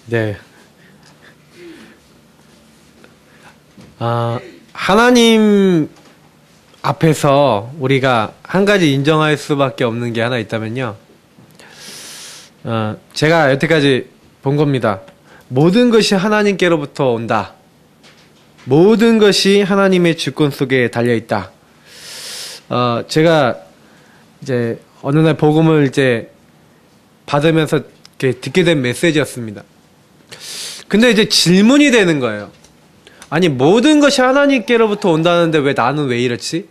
네. 하나님 앞에서 우리가 한 가지 인정할 수밖에 없는 게 하나 있다면요. 제가 여태까지 본 겁니다. 모든 것이 하나님께로부터 온다. 모든 것이 하나님의 주권 속에 달려있다. 제가 이제 어느 날 복음을 이제 받으면서 이렇게 듣게 된 메시지였습니다. 근데 이제 질문이 되는 거예요. 아니, 모든 것이 하나님께로부터 온다는데 왜 나는 왜 이렇지?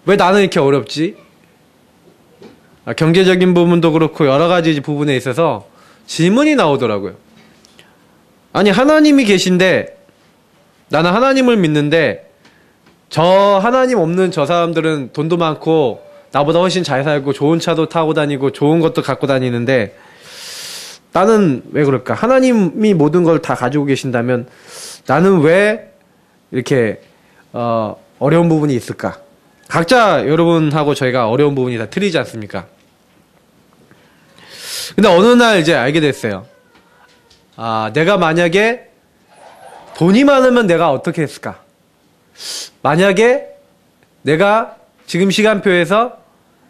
왜 나는 이렇게 어렵지? 경제적인 부분도 그렇고 여러 가지 부분에 있어서 질문이 나오더라고요. 아니, 하나님이 계신데 나는 하나님을 믿는데 저 하나님 없는 저 사람들은 돈도 많고 나보다 훨씬 잘 살고 좋은 차도 타고 다니고 좋은 것도 갖고 다니는데 나는 왜 그럴까? 하나님이 모든 걸 다 가지고 계신다면 나는 왜 이렇게 어려운 부분이 있을까? 각자 여러분하고 저희가 어려운 부분이 다 틀리지 않습니까? 근데 어느 날 이제 알게 됐어요. 내가 만약에 돈이 많으면 내가 어떻게 했을까? 만약에 내가 지금 시간표에서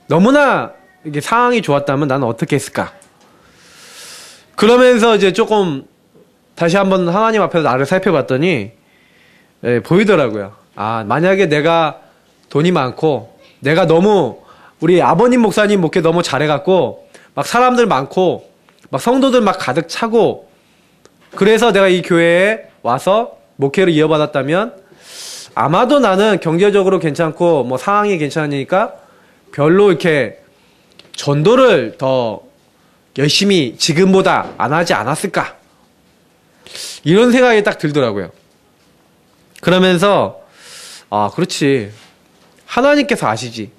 너무나 이게 상황이 좋았다면 나는 어떻게 했을까? 그러면서 이제 조금 다시 한번 하나님 앞에서 나를 살펴봤더니 보이더라고요. 만약에 내가 돈이 많고 내가 너무 우리 아버님 목사님 목회 너무 잘해갖고 막 사람들 많고 막 성도들 막 가득 차고 그래서 내가 이 교회에 와서 목회를 이어받았다면 아마도 나는 경제적으로 괜찮고 뭐 상황이 괜찮으니까 별로 이렇게 전도를 더 열심히 지금보다 안 하지 않았을까? 이런 생각이 딱 들더라고요. 그러면서 그렇지. 하나님께서 아시지.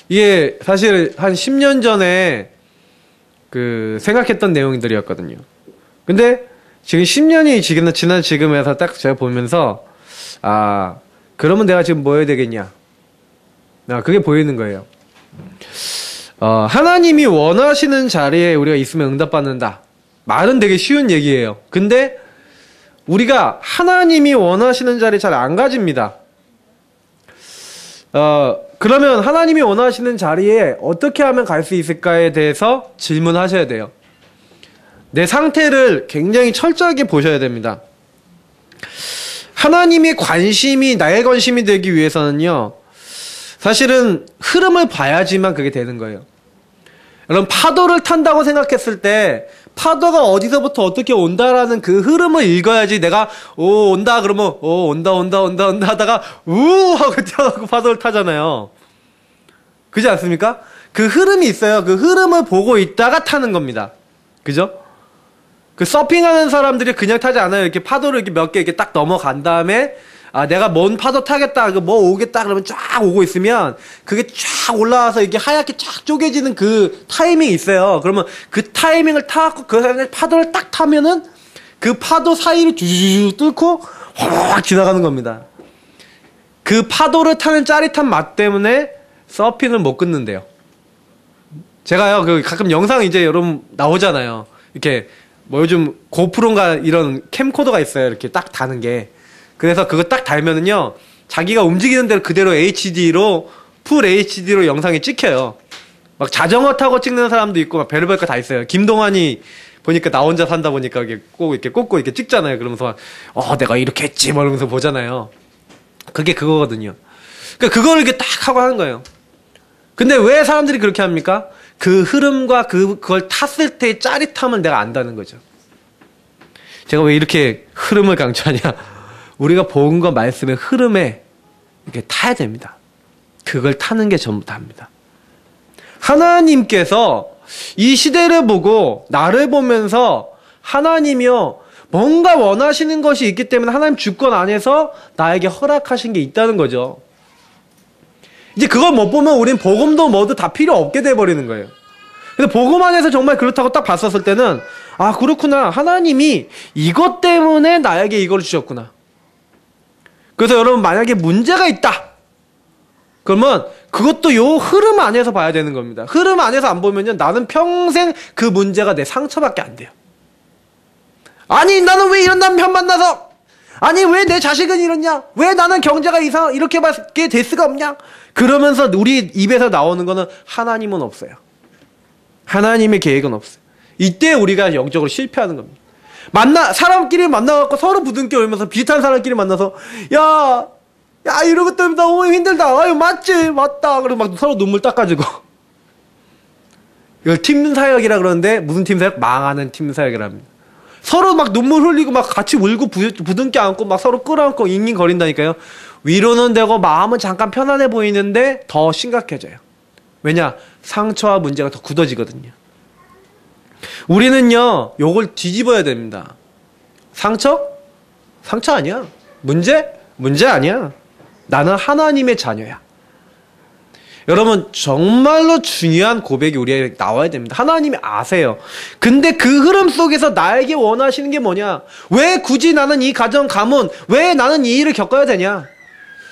이게 사실 한 10년 전에 생각했던 내용들이었거든요. 근데 지금 10년이 지난 지금에서 딱 제가 보면서 그러면 내가 지금 뭐 해야 되겠냐? 그게 보이는 거예요. 하나님이 원하시는 자리에 우리가 있으면 응답받는다. 말은 되게 쉬운 얘기예요. 근데 우리가 하나님이 원하시는 자리에 잘 안 가집니다. 그러면 하나님이 원하시는 자리에 어떻게 하면 갈 수 있을까에 대해서 질문하셔야 돼요. 내 상태를 굉장히 철저하게 보셔야 됩니다. 하나님의 관심이 나의 관심이 되기 위해서는요, 사실은 흐름을 봐야지만 그게 되는 거예요. 여러분, 파도를 탄다고 생각했을 때 파도가 어디서부터 어떻게 온다라는 그 흐름을 읽어야지 내가 온다 그러면 온다 하다가 하고 뛰어가고 파도를 타잖아요. 그렇지 않습니까? 그 흐름이 있어요. 그 흐름을 보고 있다가 타는 겁니다. 그죠? 그 서핑하는 사람들이 그냥 타지 않아요. 이렇게 파도를 이렇게 몇 개 이렇게 딱 넘어간 다음에 내가 뭔 파도 타겠다, 뭐 오겠다 그러면 쫙 오고 있으면 그게 쫙 올라와서 이게 하얗게 쫙 쪼개지는 그 타이밍이 있어요. 그러면 그 타이밍을 타갖고 그 사람이 파도를 딱 타면은 그 파도 사이를 주주주 뚫고 확 지나가는 겁니다. 그 파도를 타는 짜릿한 맛 때문에 서핑을 못 끊는데요. 제가요, 가끔 영상 이제 여러분 나오잖아요. 이렇게 뭐 요즘 고프로인가 이런 캠코더가 있어요. 이렇게 딱 다는 게. 그래서 그거 딱 달면은요, 자기가 움직이는 대로 그대로 HD로, 풀 HD로 영상이 찍혀요. 막 자전거 타고 찍는 사람도 있고, 막 별의별 거 다 있어요. 김동완이 보니까 나 혼자 산다 보니까 이렇게 꼭 이렇게 꽂고 이렇게 찍잖아요. 그러면서, 내가 이렇게 했지, 뭐 이러면서 보잖아요. 그게 그거거든요. 그러니까 그걸 이렇게 딱 하고 하는 거예요. 근데 왜 사람들이 그렇게 합니까? 그 흐름과 그걸 탔을 때의 짜릿함을 내가 안다는 거죠. 제가 왜 이렇게 흐름을 강조하냐? 우리가 복음과 말씀의 흐름에 이렇게 타야 됩니다. 그걸 타는 게 전부 다입니다. 하나님께서 이 시대를 보고 나를 보면서 하나님이요, 뭔가 원하시는 것이 있기 때문에 하나님 주권 안에서 나에게 허락하신 게 있다는 거죠. 이제 그걸 못 보면 우린 복음도 뭐도 다 필요 없게 돼버리는 거예요. 근데 복음 안에서 정말 그렇다고 딱 봤었을 때는 그렇구나. 하나님이 이것 때문에 나에게 이걸 주셨구나. 그래서 여러분, 만약에 문제가 있다 그러면 그것도 요 흐름 안에서 봐야 되는 겁니다. 흐름 안에서 안 보면요, 나는 평생 그 문제가 내 상처밖에 안 돼요. 아니 나는 왜 이런 남편 만나서, 아니 왜 내 자식은 이러냐, 왜 나는 경제가 이렇게밖에 될 수가 없냐, 그러면서 우리 입에서 나오는 거는 하나님은 없어요. 하나님의 계획은 없어요. 이때 우리가 영적으로 실패하는 겁니다. 사람끼리 만나갖고 서로 부둥켜 울면서, 비슷한 사람끼리 만나서 야 이런 것 때문에 나 너무 힘들다, 아유 맞지 맞다, 그리고 막 서로 눈물 닦아주고. 이걸 팀사역이라 그러는데 무슨 팀사역? 망하는 팀사역이라 합니다. 서로 막 눈물 흘리고 막 같이 울고 부둥켜 안고 막 서로 끌어안고 잉잉거린다니까요. 위로는 되고 마음은 잠깐 편안해 보이는데 더 심각해져요. 왜냐? 상처와 문제가 더 굳어지거든요. 우리는요, 요걸 뒤집어야 됩니다. 상처? 상처 아니야. 문제? 문제 아니야. 나는 하나님의 자녀야. 여러분, 정말로 중요한 고백이 우리에게 나와야 됩니다. 하나님이 아세요. 근데 그 흐름 속에서 나에게 원하시는 게 뭐냐? 왜 굳이 나는 이 가정, 가문, 왜 나는 이 일을 겪어야 되냐?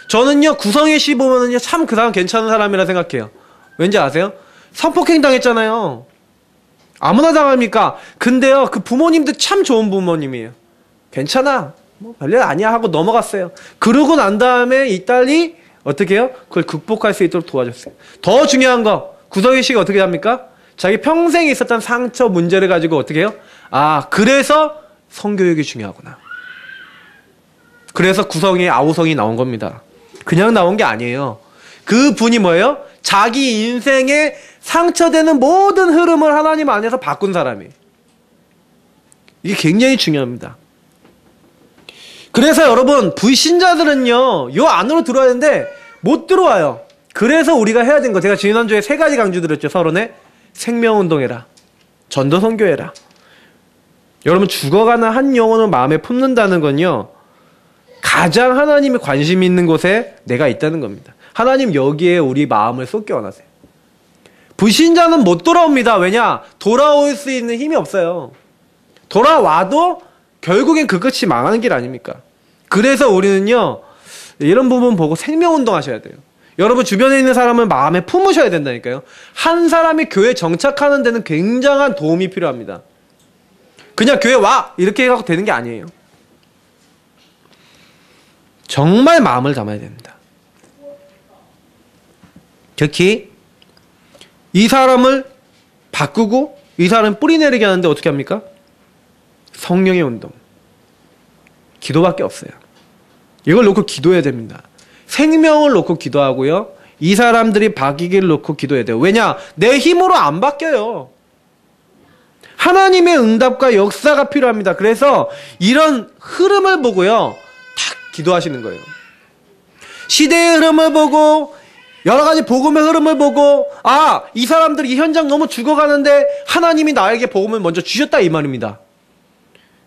저는요, 구성애 씨 보면은요, 참 그 사람 괜찮은 사람이라 생각해요. 왠지 아세요? 성폭행 당했잖아요. 아무나 당합니까? 근데요, 그 부모님도 참 좋은 부모님이에요. 괜찮아, 뭐 별일 아니야 하고 넘어갔어요. 그러고 난 다음에 이 딸이 어떻게 해요? 그걸 극복할 수 있도록 도와줬어요. 더 중요한 거, 구성희 씨가 어떻게 합니까? 자기 평생에 있었던 상처 문제를 가지고 어떻게 해요? 아, 그래서 성교육이 중요하구나. 그래서 구성의 아우성이 나온 겁니다. 그냥 나온 게 아니에요. 그 분이 뭐예요? 자기 인생에 상처되는 모든 흐름을 하나님 안에서 바꾼 사람이에요. 이게 굉장히 중요합니다. 그래서 여러분, 불신자들은요, 요 안으로 들어와야 되는데 못 들어와요. 그래서 우리가 해야 되는 거, 제가 지난주에 3가지 강조 드렸죠. 서론에 생명운동해라, 전도선교해라. 여러분, 죽어가는 한 영혼을 마음에 품는다는 건요, 가장 하나님이 관심 있는 곳에 내가 있다는 겁니다. 하나님 여기에 우리 마음을 쏟게 원하세요. 불신자는 못 돌아옵니다. 왜냐? 돌아올 수 있는 힘이 없어요. 돌아와도 결국엔 그 끝이 망하는 길 아닙니까? 그래서 우리는요, 이런 부분 보고 생명운동 하셔야 돼요. 여러분 주변에 있는 사람을 마음에 품으셔야 된다니까요. 한 사람이 교회 정착하는 데는 굉장한 도움이 필요합니다. 그냥 교회 와! 이렇게 해갖고 되는 게 아니에요. 정말 마음을 담아야 됩니다. 특히 이 사람을 바꾸고 이 사람 뿌리 내리게 하는데 어떻게 합니까? 성령의 운동. 기도밖에 없어요. 이걸 놓고 기도해야 됩니다. 생명을 놓고 기도하고요. 이 사람들이 바뀌기를 놓고 기도해야 돼요. 왜냐? 내 힘으로 안 바뀌어요. 하나님의 응답과 역사가 필요합니다. 그래서 이런 흐름을 보고요, 탁 기도하시는 거예요. 시대의 흐름을 보고, 여러 가지 복음의 흐름을 보고, 아, 이 사람들이 이 현장 너무 죽어가는데 하나님이 나에게 복음을 먼저 주셨다, 이 말입니다.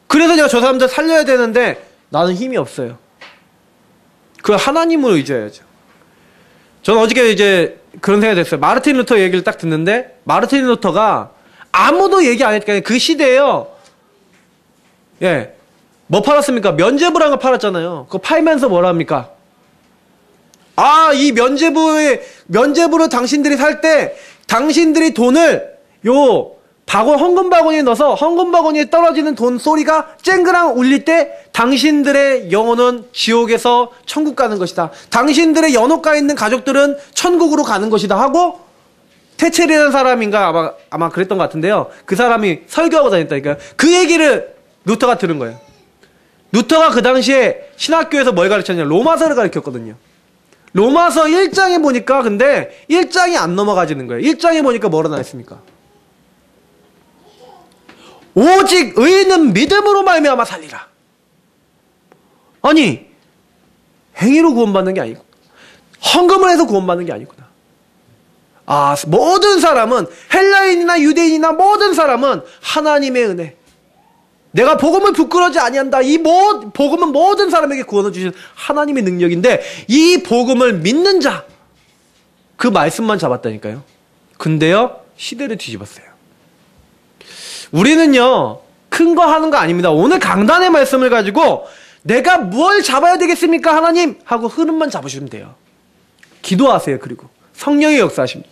그래서 내가 저 사람들 살려야 되는데 나는 힘이 없어요. 그 하나님을 의지해야죠. 저는 어저께 이제 그런 생각이 됐어요. 마르틴 루터 얘기를 딱 듣는데, 마르틴 루터가 아무도 얘기 안 했으니까 그 시대에요, 예, 뭐 팔았습니까? 면죄부라는 거 팔았잖아요. 그거 팔면서 뭐라 합니까? 아, 이 면죄부를 당신들이 살 때 당신들이 돈을 요 헌금 바구니에 넣어서 헌금 바구니에 떨어지는 돈 소리가 쨍그랑 울릴 때 당신들의 영혼은 지옥에서 천국 가는 것이다. 당신들의 연옥가 있는 가족들은 천국으로 가는 것이다 하고, 테첼이라는 사람인가 아마 그랬던 것 같은데요. 그 사람이 설교하고 다녔다니까요. 그 얘기를 루터가 들은 거예요. 루터가 그 당시에 신학교에서 뭘 가르쳤냐? 로마서를 가르쳤거든요. 로마서 1장에 보니까 근데 1장이 안 넘어가지는 거예요. 1장에 보니까 뭐라 나왔습니까? 오직 의인은 믿음으로 말미암아 살리라. 아니, 행위로 구원받는 게 아니고 헌금을 해서 구원받는 게 아니구나. 아, 모든 사람은, 헬라인이나 유대인이나 모든 사람은 하나님의 은혜, 내가 복음을 부끄러워하지 아니한다, 이 복음은 모든 사람에게 구원을 주신 하나님의 능력인데, 이 복음을 믿는 자, 그 말씀만 잡았다니까요. 근데요, 시대를 뒤집었어요. 우리는요, 큰 거 하는 거 아닙니다. 오늘 강단의 말씀을 가지고 내가 뭘 잡아야 되겠습니까, 하나님? 하고 흐름만 잡으시면 돼요. 기도하세요. 그리고 성령의 역사하십니다.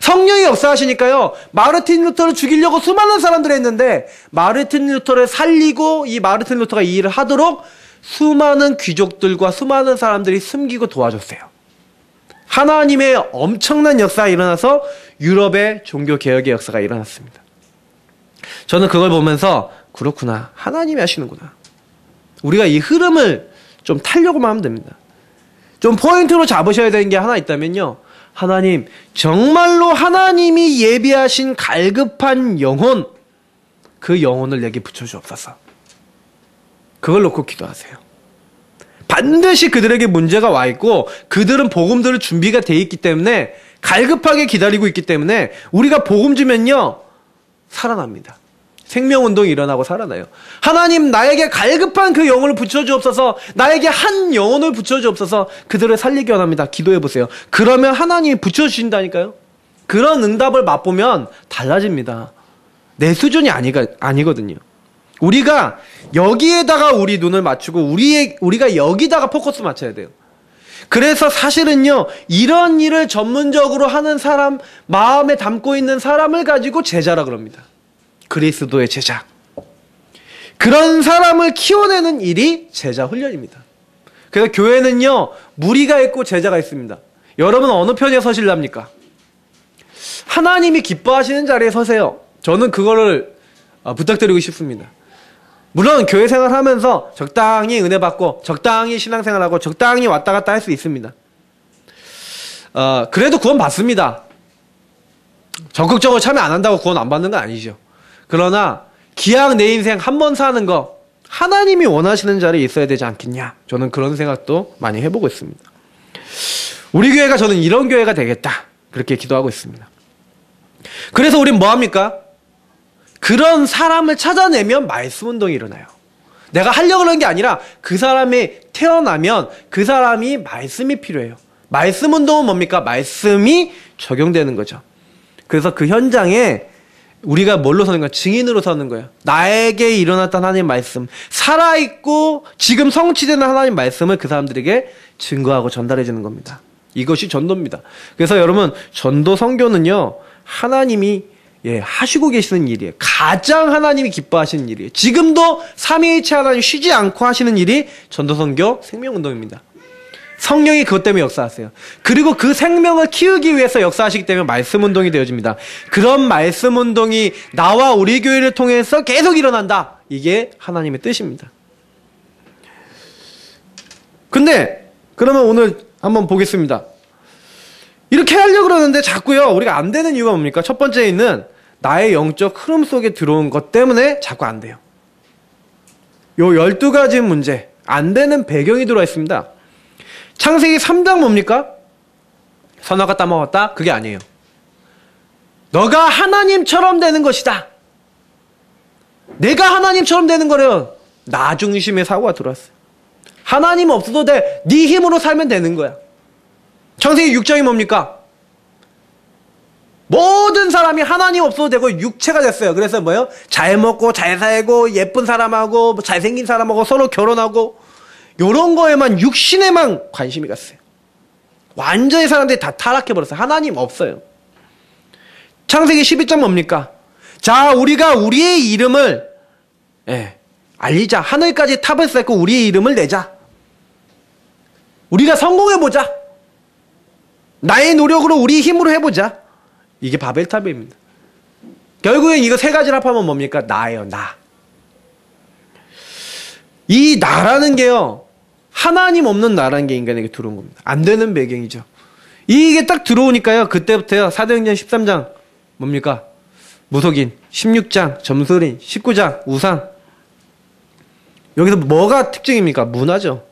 성령이 역사하시니까요. 마르틴 루터를 죽이려고 수많은 사람들이 했는데 마르틴 루터를 살리고 이 마르틴 루터가 이 일을 하도록 수많은 귀족들과 수많은 사람들이 숨기고 도와줬어요. 하나님의 엄청난 역사가 일어나서 유럽의 종교개혁의 역사가 일어났습니다. 저는 그걸 보면서 그렇구나. 하나님이 하시는구나. 우리가 이 흐름을 좀 타려고만 하면 됩니다. 좀 포인트로 잡으셔야 되는 게 하나 있다면요. 하나님, 정말로 하나님이 예비하신 갈급한 영혼, 그 영혼을 내게 붙여주옵소서. 그걸 놓고 기도하세요. 반드시 그들에게 문제가 와 있고 그들은 복음 들을 준비가 돼 있기 때문에 갈급하게 기다리고 있기 때문에 우리가 복음 주면요 살아납니다. 생명운동이 일어나고 살아나요. 하나님 나에게 갈급한 그 영혼을 붙여주옵소서. 나에게 한 영혼을 붙여주옵소서. 그들을 살리기 원합니다. 기도해보세요. 그러면 하나님이 붙여주신다니까요. 그런 응답을 맛보면 달라집니다. 내 수준이 아니거든요. 우리가 여기에다가 우리 눈을 맞추고 우리가 여기다가 포커스 맞춰야 돼요. 그래서 사실은요, 이런 일을 전문적으로 하는 사람, 마음에 담고 있는 사람을 가지고 제자라 그럽니다. 그리스도의 제자. 그런 사람을 키워내는 일이 제자 훈련입니다. 그래서 교회는요, 무리가 있고 제자가 있습니다. 여러분 어느 편에 서실랍니까? 하나님이 기뻐하시는 자리에 서세요. 저는 그거를 부탁드리고 싶습니다. 물론 교회 생활하면서 적당히 은혜 받고 적당히 신앙생활하고 적당히 왔다 갔다 할 수 있습니다. 그래도 구원 받습니다. 적극적으로 참여 안 한다고 구원 안 받는 건 아니죠. 그러나 기왕 내 인생 한 번 사는 거 하나님이 원하시는 자리에 있어야 되지 않겠냐. 저는 그런 생각도 많이 해보고 있습니다. 우리 교회가 저는 이런 교회가 되겠다. 그렇게 기도하고 있습니다. 그래서 우린 뭐합니까? 그런 사람을 찾아내면 말씀 운동이 일어나요. 내가 하려고 그러는 게 아니라 그 사람이 태어나면 그 사람이 말씀이 필요해요. 말씀 운동은 뭡니까? 말씀이 적용되는 거죠. 그래서 그 현장에 우리가 뭘로 서는 거야? 증인으로 서는 거예요. 나에게 일어났던 하나님 말씀, 살아있고 지금 성취되는 하나님 말씀을 그 사람들에게 증거하고 전달해 주는 겁니다. 이것이 전도입니다. 그래서 여러분, 전도 선교는요, 하나님이 하시고 계시는 일이에요. 가장 하나님이 기뻐하시는 일이에요. 지금도 삼위일체 하나님 쉬지 않고 하시는 일이 전도선교 생명운동입니다. 성령이 그것 때문에 역사하세요. 그리고 그 생명을 키우기 위해서 역사하시기 때문에 말씀운동이 되어집니다. 그런 말씀운동이 나와 우리 교회를 통해서 계속 일어난다. 이게 하나님의 뜻입니다. 근데 그러면 오늘 한번 보겠습니다. 이렇게 하려고 그러는데 자꾸요 우리가 안 되는 이유가 뭡니까? 첫 번째는 나의 영적 흐름 속에 들어온 것 때문에 자꾸 안 돼요. 요 12가지 문제 안 되는 배경이 들어와 있습니다. 창세기 3장 뭡니까? 선악과 따먹었다? 그게 아니에요. 너가 하나님처럼 되는 것이다. 내가 하나님처럼 되는 거래요. 나 중심의 사고가 들어왔어요. 하나님 없어도 돼. 네 힘으로 살면 되는 거야. 창세기 6장이 뭡니까? 모든 사람이 하나님 없어도 되고 육체가 됐어요. 그래서 뭐예요? 잘 먹고 잘 살고 예쁜 사람하고 잘생긴 사람하고 서로 결혼하고 요런 거에만 육신에만 관심이 갔어요. 완전히 사람들이 다 타락해버렸어요. 하나님 없어요. 창세기 12장 뭡니까? 자, 우리가 우리의 이름을 알리자. 하늘까지 탑을 쌓고 우리의 이름을 내자. 우리가 성공해보자. 나의 노력으로 우리 힘으로 해보자. 이게 바벨탑입니다. 결국엔 이거 세 가지를 합하면 뭡니까? 나예요, 나. 이 나라는 게요, 하나님 없는 나라는 게 인간에게 들어온 겁니다. 안 되는 배경이죠. 이게 딱 들어오니까요, 그때부터요, 사도행전 13장, 뭡니까? 무속인, 16장, 점술인, 19장, 우상. 여기서 뭐가 특징입니까? 문화죠.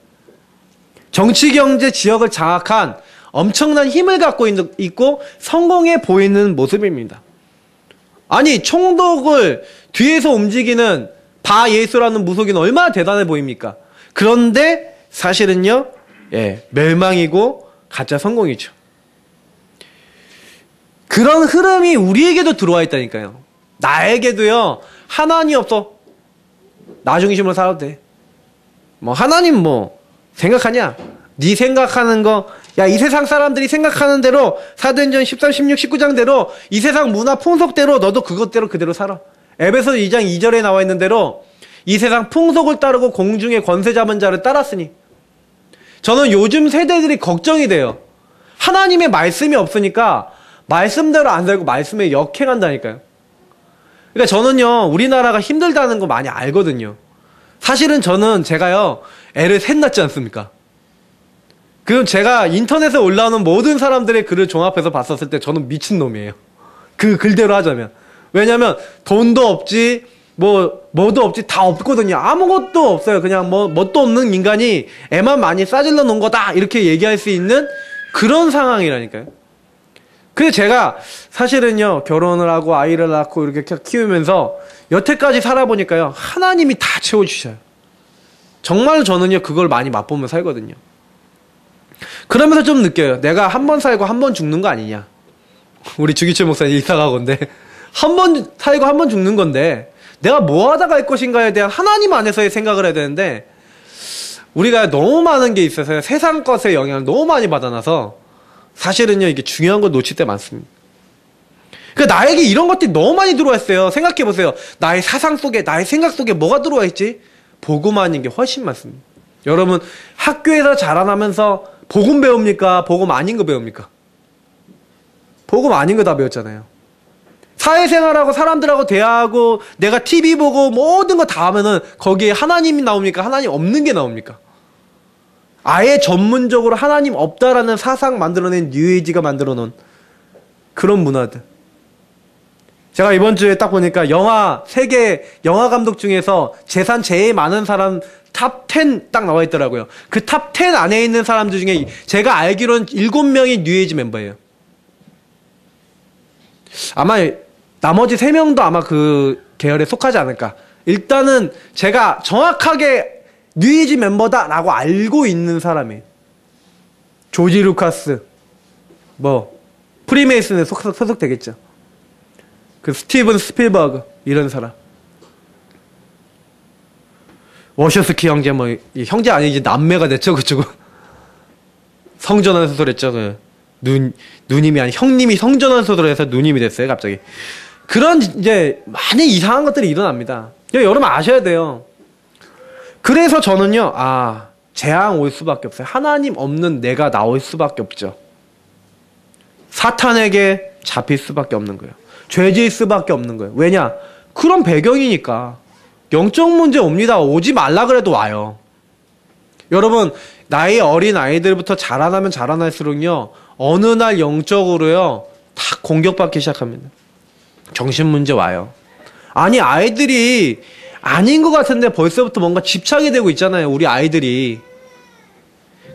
정치, 경제, 지역을 장악한 엄청난 힘을 갖고 있고 성공해 보이는 모습입니다. 아니, 총독을 뒤에서 움직이는 바예수라는 무속인 얼마나 대단해 보입니까? 그런데 사실은요, 멸망이고 가짜 성공이죠. 그런 흐름이 우리에게도 들어와 있다니까요. 나에게도요, 하나님 없어. 나 중심으로 살아도 돼. 뭐 하나님 뭐 생각하냐? 네 생각하는 거 야, 이 세상 사람들이 생각하는 대로 사도행전 13, 16, 19장대로 이 세상 문화 풍속대로 너도 그것대로 그대로 살아. 에베소 2장 2절에 나와 있는 대로 이 세상 풍속을 따르고 공중의 권세 잡은 자를 따랐으니. 저는 요즘 세대들이 걱정이 돼요. 하나님의 말씀이 없으니까 말씀대로 안 살고 말씀에 역행한다니까요. 그러니까 저는요, 우리나라가 힘들다는 거 많이 알거든요. 사실은 저는 제가요, 애를 셋 낳지 않습니까? 그럼 제가 인터넷에 올라오는 모든 사람들의 글을 종합해서 봤었을 때 저는 미친놈이에요. 그 글대로 하자면. 왜냐면 돈도 없지, 뭐도 없지, 다 없거든요. 아무것도 없어요. 그냥 뭣도 없는 인간이 애만 많이 싸질러 놓은 거다, 이렇게 얘기할 수 있는 그런 상황이라니까요. 그래서 제가 사실은요, 결혼을 하고 아이를 낳고 이렇게 키우면서 여태까지 살아보니까요, 하나님이 다 채워주셔요. 정말 저는요, 그걸 많이 맛보며 살거든요. 그러면서 좀 느껴요. 내가 한 번 살고 한 번 죽는 거 아니냐. 우리 주기철 목사님 일사각오인데, 한 번 살고 한 번 죽는 건데, 내가 뭐 하다 갈 것인가에 대한 하나님 안에서의 생각을 해야 되는데, 우리가 너무 많은 게 있어서요, 세상 것의 영향을 너무 많이 받아놔서, 사실은요, 이게 중요한 거 놓칠 때 많습니다. 그러니까 나에게 이런 것들이 너무 많이 들어와 있어요. 생각해보세요. 나의 사상 속에, 나의 생각 속에 뭐가 들어와 있지? 복음 아닌 게 훨씬 많습니다. 여러분, 학교에서 자라나면서 복음 배웁니까? 복음 아닌 거 배웁니까? 복음 아닌 거 다 배웠잖아요. 사회생활하고 사람들하고 대화하고 내가 TV 보고 모든 거 다 하면은 거기에 하나님이 나옵니까? 하나님 없는 게 나옵니까? 아예 전문적으로 하나님 없다라는 사상 만들어낸 뉴에이지가 만들어놓은 그런 문화들. 제가 이번 주에 딱 보니까 세계 영화 감독 중에서 재산 제일 많은 사람 탑 10 딱 나와 있더라고요. 그 탑 10 안에 있는 사람들 중에 제가 알기로는 7명이 뉴에이지 멤버예요. 아마 나머지 3명도 아마 그 계열에 속하지 않을까. 일단은 제가 정확하게 뉴에이지 멤버다라고 알고 있는 사람이 조지 루카스, 프리메이슨에 소속되겠죠. 그 스티븐 스필버그, 이런 사람. 워셔스키 형제, 형제 아니지, 남매가 됐죠, 그쪽은. 성전환 소설했죠, 누님이 아니, 형님이 성전환 소설을 해서 누님이 됐어요, 갑자기. 그런, 많이 이상한 것들이 일어납니다. 여러분 아셔야 돼요. 그래서 저는요, 재앙 올 수밖에 없어요. 하나님 없는 내가 나올 수밖에 없죠. 사탄에게 잡힐 수밖에 없는 거예요. 죄질 수밖에 없는 거예요. 왜냐? 그런 배경이니까. 영적 문제 옵니다. 오지 말라 그래도 와요. 여러분, 나이 어린 아이들부터 자라나면 자라날수록요, 어느 날 영적으로요, 다 공격받기 시작합니다. 정신 문제 와요. 아니, 아이들이 아닌 것 같은데 벌써부터 뭔가 집착이 되고 있잖아요, 우리 아이들이.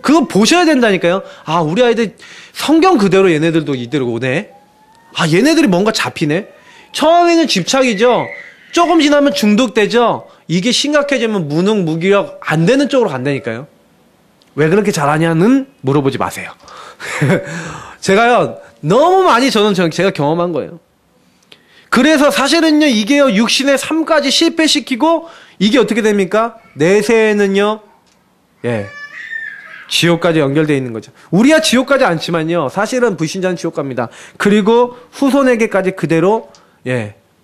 그거 보셔야 된다니까요. 우리 아이들 성경 그대로 얘네들도 이대로 오네. 얘네들이 뭔가 잡히네. 처음에는 집착이죠. 조금 지나면 중독되죠. 이게 심각해지면 무능, 무기력 안 되는 쪽으로 간다니까요. 왜 그렇게 잘하냐는 물어보지 마세요. 제가요, 너무 많이 제가 경험한 거예요. 그래서 사실은요, 이게요, 육신의 삶까지 실패시키고, 이게 어떻게 됩니까? 내세에는요, 지옥까지 연결되어 있는 거죠. 우리야 지옥까지 않지만요, 사실은 불신자는 지옥 갑니다. 그리고 후손에게까지 그대로,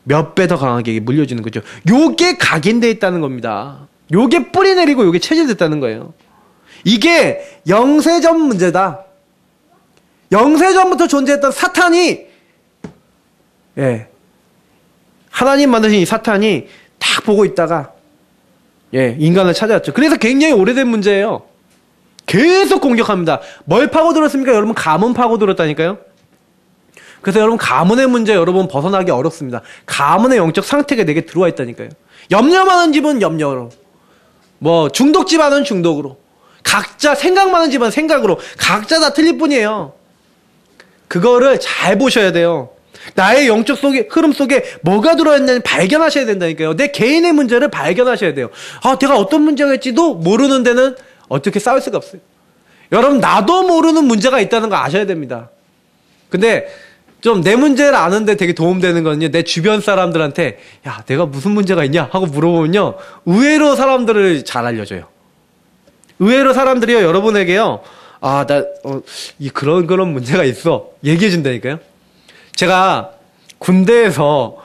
몇 배 더 강하게 물려주는 거죠. 요게 각인되어 있다는 겁니다. 요게 뿌리 내리고 요게 체질됐다는 거예요. 이게 영세전 문제다. 영세전부터 존재했던 사탄이, 하나님 만드신 이 사탄이 딱 보고 있다가, 인간을 찾아왔죠. 그래서 굉장히 오래된 문제예요. 계속 공격합니다. 뭘 파고들었습니까? 여러분, 가문 파고들었다니까요? 그래서 여러분, 가문의 문제 여러분 벗어나기 어렵습니다. 가문의 영적 상태가 내게 들어와 있다니까요. 염려 많은 집은 염려로, 중독 집안은 중독으로, 각자 생각 많은 집은 생각으로, 각자 다 틀릴 뿐이에요. 그거를 잘 보셔야 돼요. 나의 영적 흐름 속에 뭐가 들어있는지 발견하셔야 된다니까요. 내 개인의 문제를 발견하셔야 돼요. 내가 어떤 문제가 있지도 모르는 데는 어떻게 싸울 수가 없어요. 여러분, 나도 모르는 문제가 있다는 거 아셔야 됩니다. 근데 좀 내 문제를 아는데 되게 도움되는 거는요, 내 주변 사람들한테 야, 내가 무슨 문제가 있냐 하고 물어보면요, 의외로 사람들을 잘 알려줘요. 의외로 사람들이요, 여러분에게요, 그런 문제가 있어. 얘기해 준다니까요. 제가 군대에서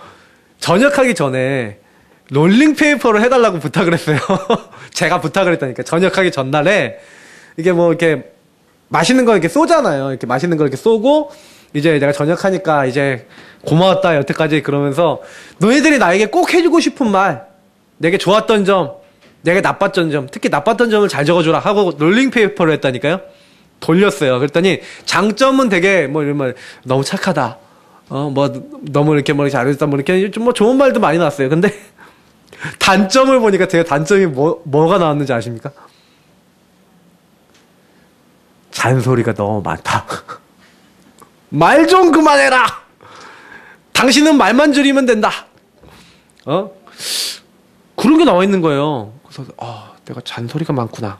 전역하기 전에 롤링페이퍼를 해달라고 부탁을 했어요. 제가 부탁을 했다니까. 전역하기 전날에, 이게 뭐, 이렇게, 맛있는 거 이렇게 쏘잖아요. 이렇게 맛있는 거 이렇게 쏘고, 이제 내가 전역하니까 이제 고마웠다, 여태까지 그러면서, 너희들이 나에게 꼭 해주고 싶은 말, 내게 좋았던 점, 내게 나빴던 점, 특히 나빴던 점을 잘 적어주라 하고 롤링페이퍼를 했다니까요. 돌렸어요. 그랬더니, 장점은 되게, 뭐, 이런 말, 너무 착하다. 너무 이렇게 뭐 잘했다, 뭐 이렇게 좀 뭐 좋은 말도 많이 나왔어요. 근데, 단점을 보니까 제가 단점이 뭐가 나왔는지 아십니까? 잔소리가 너무 많다. 말 좀 그만해라! 당신은 말만 줄이면 된다! 그런 게 나와 있는 거예요. 그래서, 내가 잔소리가 많구나.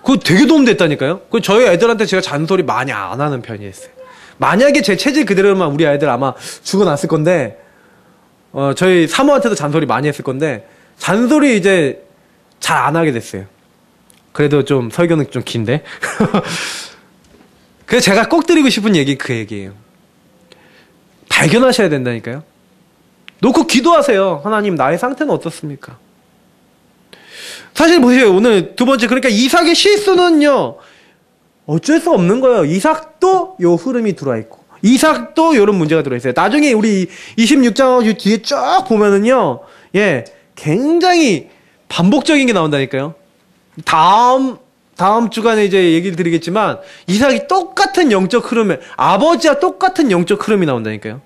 그거 되게 도움됐다니까요? 저희 애들한테 제가 잔소리 많이 안 하는 편이었어요. 만약에 제 체질 그대로만 우리 아이들 아마 죽어났을 건데, 저희 사모한테도 잔소리 많이 했을 건데, 잔소리 이제 잘 안 하게 됐어요. 그래도 좀 설교는 좀 긴데. 그래서 제가 꼭 드리고 싶은 얘기 그 얘기예요. 발견하셔야 된다니까요. 놓고 기도하세요. 하나님, 나의 상태는 어떻습니까? 사실 보세요. 오늘 두 번째, 그러니까 이삭의 실수는요, 어쩔 수 없는 거예요. 이삭도 요 흐름이 들어와 있고, 이삭도 요런 문제가 들어있어요. 나중에 우리 26장 뒤에 쫙 보면은요, 굉장히 반복적인 게 나온다니까요. 다음 주간에 이제 얘기를 드리겠지만, 이삭이 똑같은 영적 흐름에, 아버지와 똑같은 영적 흐름이 나온다니까요.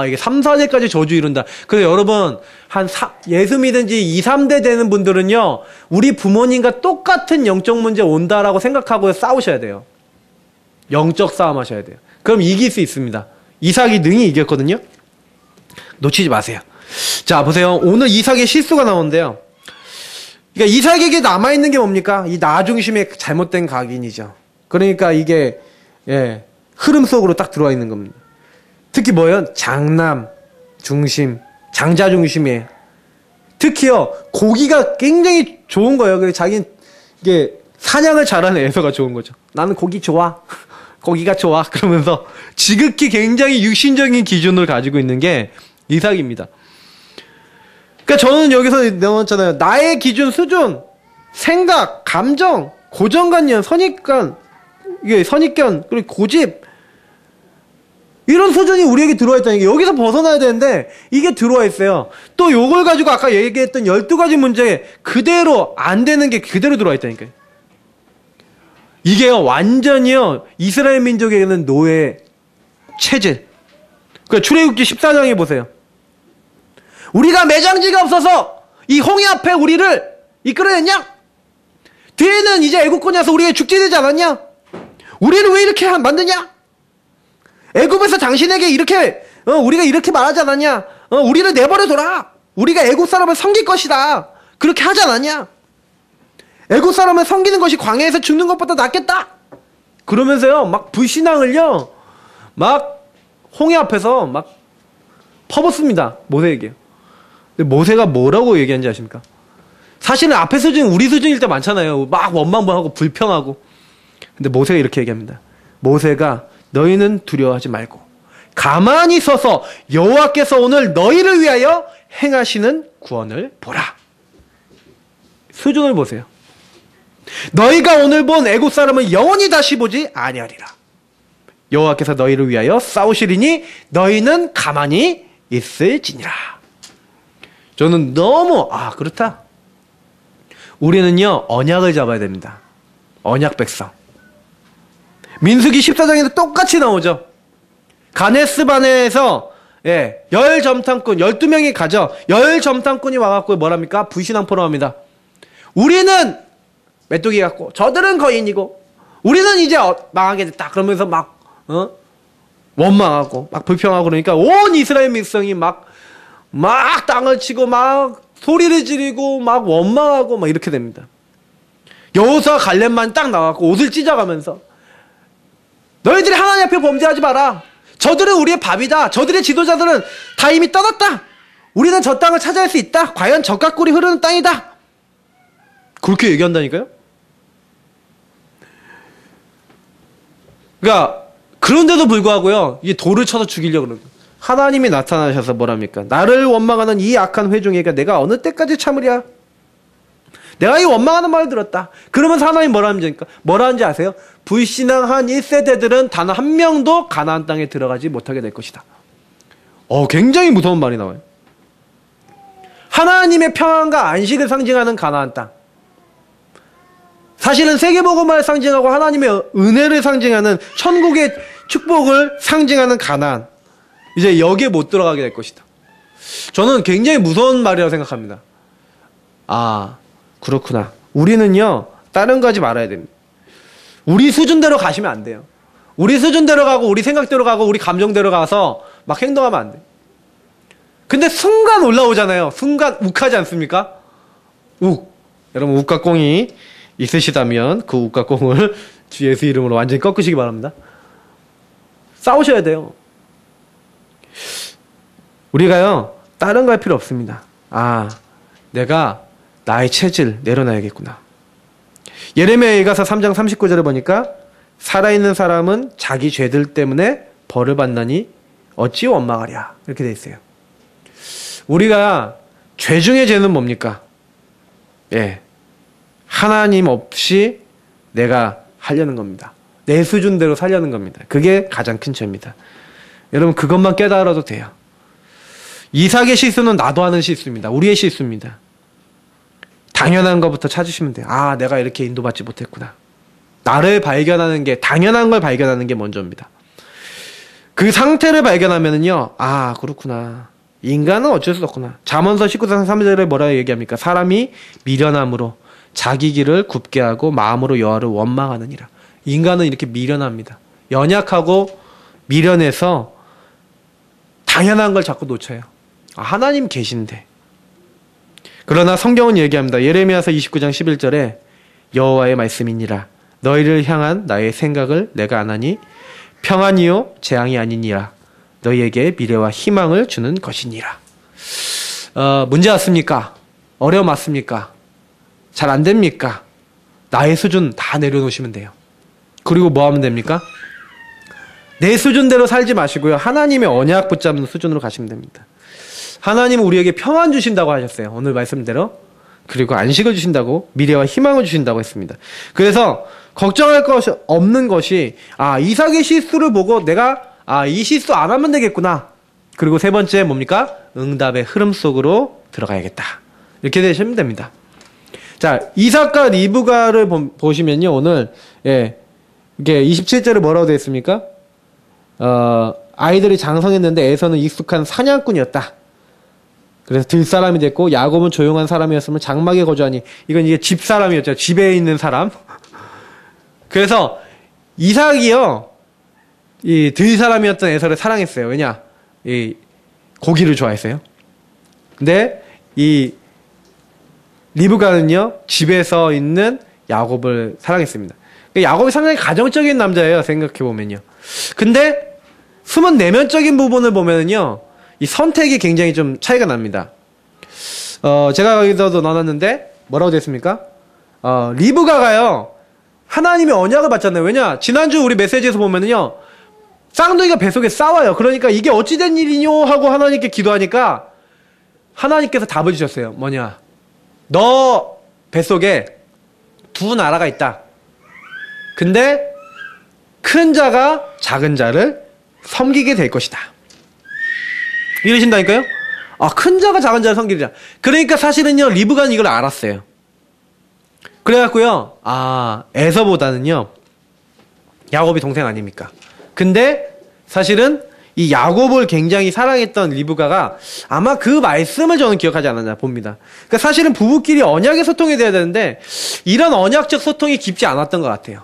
이게 3, 4대까지 저주 이룬다. 그래서 여러분, 예수 믿은 지 2, 3대 되는 분들은요, 우리 부모님과 똑같은 영적 문제 온다라고 생각하고 싸우셔야 돼요. 영적 싸움 하셔야 돼요. 그럼 이길 수 있습니다. 이삭이 능히 이겼거든요. 놓치지 마세요. 자, 보세요. 오늘 이삭의 실수가 나오는데요. 그러니까 이삭에게 남아있는 게 뭡니까? 이 나 중심의 잘못된 각인이죠. 그러니까 이게, 흐름 속으로 딱 들어와 있는 겁니다. 특히 뭐예요? 장남 중심, 장자 중심이에요. 특히요, 고기가 굉장히 좋은 거예요. 그래서 이게 사냥을 잘하는 에서가 좋은 거죠. 나는 고기 좋아. 고기가 좋아. 그러면서 지극히 굉장히 육신적인 기준을 가지고 있는 게 이삭입니다. 그러니까 저는 여기서 나왔잖아요. 나의 기준, 수준, 생각, 감정, 고정관념, 선입견, 그리고 고집, 이런 수준이 우리에게 들어와 있다는 게, 여기서 벗어나야 되는데 이게 들어와 있어요. 또 요걸 가지고 아까 얘기했던 12가지 문제 그대로 안 되는 게 그대로 들어와 있다니까요. 이게요, 완전히요, 이스라엘 민족에게는 노예 체질. 그러니까 출애굽기 14장에 보세요. 우리가 매장지가 없어서 이 홍해 앞에 우리를 이끌어냈냐? 뒤에는 이제 애국권이 와서 우리가 죽지되지 않았냐? 우리는 왜 이렇게 만드냐? 애굽에서 당신에게 이렇게 우리가 이렇게 말하지 않았냐? 우리를 내버려둬라. 우리가 애굽 사람을 섬길 것이다. 그렇게 하지 않았냐? 애굽 사람을 섬기는 것이 광야에서 죽는 것보다 낫겠다. 그러면서요, 막 불신앙을요, 막 홍해 앞에서 막 퍼붓습니다. 모세에게. 근데 모세가 뭐라고 얘기하는지 아십니까? 사실은 앞에 수준, 우리 수준일 때 많잖아요. 막 원망하고 불평하고. 근데 모세가 이렇게 얘기합니다. 모세가 너희는 두려워하지 말고 가만히 서서 여호와께서 오늘 너희를 위하여 행하시는 구원을 보라. 수준을 보세요. 너희가 오늘 본 애굽 사람은 영원히 다시 보지 아니하리라. 여호와께서 너희를 위하여 싸우시리니 너희는 가만히 있을지니라. 저는 너무 그렇다. 우리는요, 언약을 잡아야 됩니다. 언약 백성. 민수기 14장에도 똑같이 나오죠. 가네스바네에서 열 점탕꾼 12명이 가죠. 열 점탕꾼이 와갖고 뭐랍니까? 불신앙 포럼합니다. 우리는 메뚜기 같고 저들은 거인이고 우리는 이제 망하게 됐다. 그러면서 막 원망하고 막 불평하고 그러니까 온 이스라엘 백성이 막 땅을 치고 막 소리를 지르고 막 원망하고 막 이렇게 됩니다. 여호수아 갈렙만 딱 나와갖고 옷을 찢어가면서 너희들이 하나님 앞에 범죄하지 마라. 저들은 우리의 밥이다. 저들의 지도자들은 다 이미 떠났다. 우리는 저 땅을 차지할 수 있다. 과연 젖과 꿀이 흐르는 땅이다. 그렇게 얘기한다니까요. 그러니까 그런데도 불구하고요, 이게 돌을 쳐서 죽이려고 그러는 거예요. 하나님이 나타나셔서 뭐랍니까? 나를 원망하는 이 악한 회중에게 내가 어느 때까지 참으랴? 내가 이 원망하는 말을 들었다. 그러면서 하나님 뭐라 하는지 아세요? 불신앙한 1세대들은 단 한 명도 가나안 땅에 들어가지 못하게 될 것이다. 굉장히 무서운 말이 나와요. 하나님의 평안과 안식을 상징하는 가나안 땅. 사실은 세계복음화를 상징하고 하나님의 은혜를 상징하는 천국의 축복을 상징하는 가나안. 이제 여기에 못 들어가게 될 것이다. 저는 굉장히 무서운 말이라고 생각합니다. 아, 그렇구나. 우리는요, 다른 거 하지 말아야 됩니다. 우리 수준대로 가시면 안 돼요. 우리 수준대로 가고, 우리 생각대로 가고, 우리 감정대로 가서 막 행동하면 안 돼요. 근데 순간 올라오잖아요. 순간 욱하지 않습니까? 욱. 여러분, 욱과 꽁이 있으시다면 그 욱과 꽁을 주 예수 이름으로 완전히 꺾으시기 바랍니다. 싸우셔야 돼요. 우리가요, 다른 거 할 필요 없습니다. 아, 내가 나의 체질 내려놔야겠구나. 예레미야에 가서 3장 39절을 보니까 살아있는 사람은 자기 죄들 때문에 벌을 받나니 어찌 원망하랴. 이렇게 돼 있어요. 우리가 죄 중에 죄는 뭡니까? 예, 하나님 없이 내가 하려는 겁니다. 내 수준대로 살려는 겁니다. 그게 가장 큰 죄입니다. 여러분, 그것만 깨달아도 돼요. 이삭의 실수는 나도 하는 실수입니다. 우리의 실수입니다. 당연한 것부터 찾으시면 돼요. 아, 내가 이렇게 인도받지 못했구나. 나를 발견하는 게, 당연한 걸 발견하는 게 먼저입니다. 그 상태를 발견하면은요, 아, 그렇구나. 인간은 어쩔 수 없구나. 잠언서 19장 3절에 뭐라 얘기합니까? 사람이 미련함으로 자기 길을 굽게 하고 마음으로 여호와를 원망하느니라. 인간은 이렇게 미련합니다. 연약하고 미련해서 당연한 걸 자꾸 놓쳐요. 아, 하나님 계신데. 그러나 성경은 얘기합니다. 예레미야서 29장 11절에 여호와의 말씀이니라. 너희를 향한 나의 생각을 내가 아나니 평안이요 재앙이 아니니라. 너희에게 미래와 희망을 주는 것이니라. 문제 왔습니까? 어려움 왔습니까? 잘 안 됩니까? 나의 수준 다 내려놓으시면 돼요. 그리고 뭐 하면 됩니까? 내 수준대로 살지 마시고요. 하나님의 언약 붙잡는 수준으로 가시면 됩니다. 하나님은 우리에게 평안 주신다고 하셨어요. 오늘 말씀대로. 그리고 안식을 주신다고, 미래와 희망을 주신다고 했습니다. 그래서 걱정할 것이 없는 것이, 아, 이삭의 실수를 보고 내가 이 실수 안 하면 되겠구나. 그리고 세 번째 뭡니까? 응답의 흐름 속으로 들어가야겠다. 이렇게 되시면 됩니다. 자, 이삭과 리브가를 보시면요, 오늘, 예, 이게 27절에 뭐라고 되어 있습니까? 아이들이 장성했는데 에서는 익숙한 사냥꾼이었다. 그래서 들사람이 됐고, 야곱은 조용한 사람이었으면 장막에 거주하니, 이건 이게 집사람이었죠. 집에 있는 사람. 그래서 이삭이요, 이 들사람이었던 에서를 사랑했어요. 왜냐? 이 고기를 좋아했어요. 근데 이 리브가는요, 집에서 있는 야곱을 사랑했습니다. 야곱이 상당히 가정적인 남자예요. 생각해보면요. 근데 숨은 내면적인 부분을 보면은요, 이 선택이 굉장히 좀 차이가 납니다. 제가 여기서도 넣어놨는데 뭐라고 됐습니까? 리브가가요, 하나님의 언약을 받잖아요. 왜냐? 지난주 우리 메시지에서 보면은요, 쌍둥이가 뱃속에 싸워요. 그러니까 이게 어찌된 일이뇨 하고 하나님께 기도하니까 하나님께서 답을 주셨어요. 뭐냐? 너 뱃속에 두 나라가 있다. 근데 큰 자가 작은 자를 섬기게 될 것이다. 이러신다니까요? 아, 큰 자가 작은 자를 섬기자. 그러니까 사실은요, 리브가는 이걸 알았어요. 그래갖고요, 에서보다는요, 야곱이 동생 아닙니까? 근데 사실은 이 야곱을 굉장히 사랑했던 리브가가 아마 그 말씀을 저는 기억하지 않았나 봅니다. 그러니까 사실은 부부끼리 언약의 소통이 돼야 되는데 이런 언약적 소통이 깊지 않았던 것 같아요.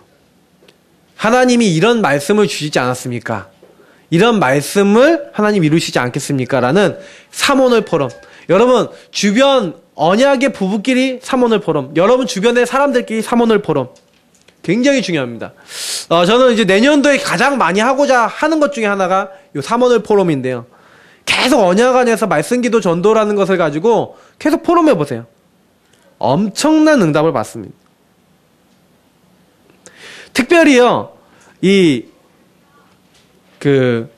하나님이 이런 말씀을 주시지 않았습니까? 이런 말씀을 하나님 이루시지 않겠습니까? 라는 삼오늘 포럼. 여러분, 주변 언약의 부부끼리 삼오늘 포럼. 여러분 주변의 사람들끼리 삼오늘 포럼. 굉장히 중요합니다. 저는 이제 내년도에 가장 많이 하고자 하는 것 중에 하나가 요 삼오늘 포럼인데요. 계속 언약 안에서 말씀 기도 전도라는 것을 가지고 계속 포럼해 보세요. 엄청난 응답을 받습니다. 특별히요, 이 그